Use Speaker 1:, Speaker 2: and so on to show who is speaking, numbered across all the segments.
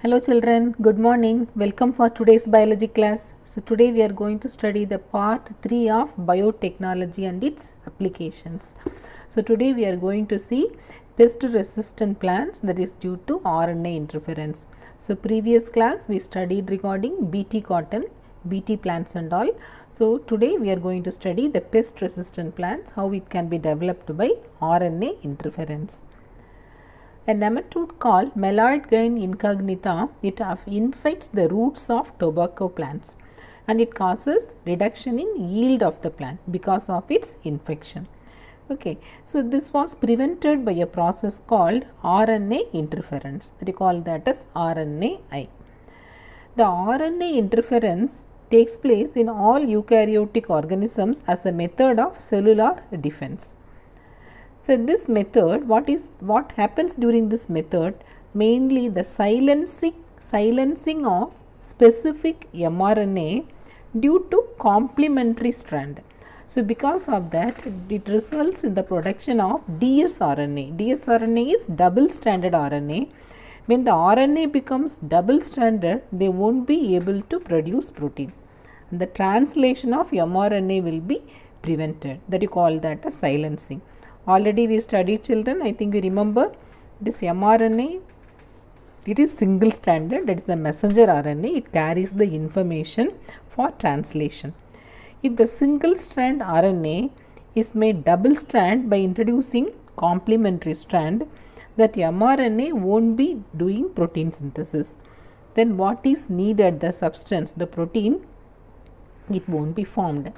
Speaker 1: Hello children, good morning. Welcome for today's biology class. So today we are going to study the part 3 of biotechnology and its applications. So today we are going to see pest resistant plants that is due to RNA interference. So previous class we studied regarding BT cotton, BT plants and all. So today we are going to study the pest resistant plants, how it can be developed by RNA interference. A nematode called Meloidegein incognita, it infects the roots of tobacco plants and it causes reduction in yield of the plant because of its infection. Okay, so this was prevented by a process called RNA interference. We call that as RNAi. The RNA interference takes place in all eukaryotic organisms as a method of cellular defense. So this method, what happens during this method? Mainly the silencing of specific mRNA due to complementary strand. So because of that, it results in the production of dsRNA. dsRNA is double stranded RNA. When the RNA becomes double stranded, they won't be able to produce protein. And the translation of mRNA will be prevented. That you call that as silencing. Already we studied children, I think you remember this mRNA, it is single stranded, that is the messenger RNA, it carries the information for translation. If the single strand RNA is made double strand by introducing complementary strand, that mRNA won't be doing protein synthesis. Then what is needed, the substance, the protein, it won't be formed.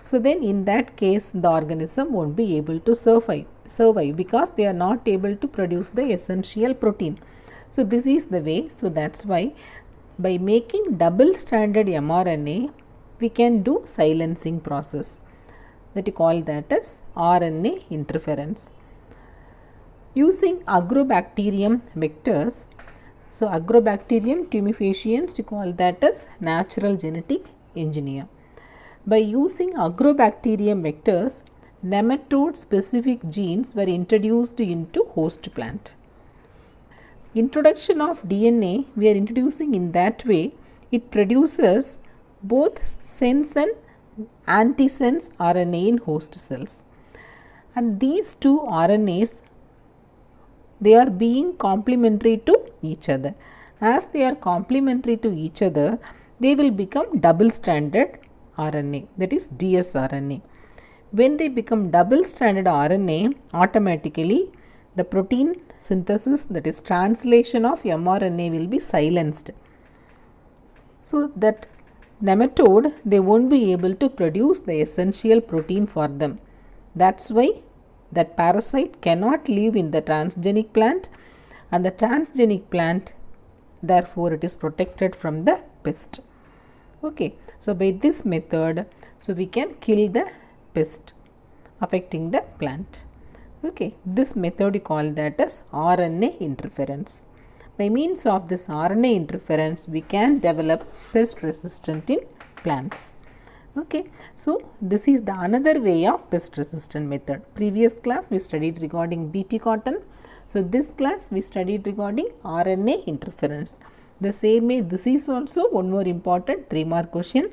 Speaker 1: So then in that case the organism won't be able to survive because they are not able to produce the essential protein. So this is the way. So that's why by making double stranded mRNA we can do silencing process, that you call that as RNA interference. Using Agrobacterium vectors, so Agrobacterium tumefaciens, you call that as natural genetic engineer. By using Agrobacterium vectors, nematode specific genes were introduced into host plant. Introduction of DNA we are introducing in that way, it produces both sense and antisense RNA in host cells. And these two RNAs, they are being complementary to each other. As they are complementary to each other, they will become double stranded RNA, that is dsRNA. When they become double stranded RNA, automatically the protein synthesis, that is translation of mRNA, will be silenced. So that nematode, they won't be able to produce the essential protein for them. That's why that parasite cannot live in the transgenic plant, and the transgenic plant, therefore it is protected from the pest. Okay, so by this method, so we can kill the pest affecting the plant. Okay, this method you call that as RNA interference. By means of this RNA interference, we can develop pest resistant in plants. Okay, so this is the another way of pest resistant method. Previous class we studied regarding BT cotton. So this class we studied regarding RNA interference. The same way, this is also one more important 3-mark question.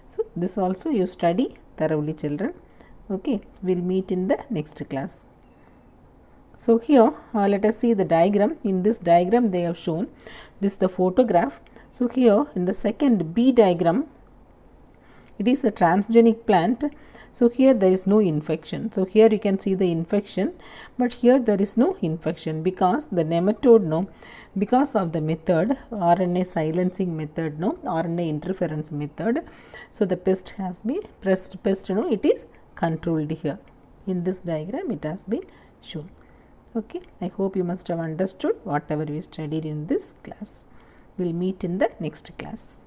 Speaker 1: So this also you study thoroughly children. Okay, we will meet in the next class. So here let us see the diagram. In this diagram they have shown this, the photograph. So here in the second B diagram, it is a transgenic plant. So here there is no infection. So here you can see the infection, but here there is no infection because the nematode, because of the method, RNA silencing method, RNA interference method. So the pest has been it is controlled here. In this diagram it has been shown. Okay, I hope you must have understood whatever we studied in this class. We'll meet in the next class.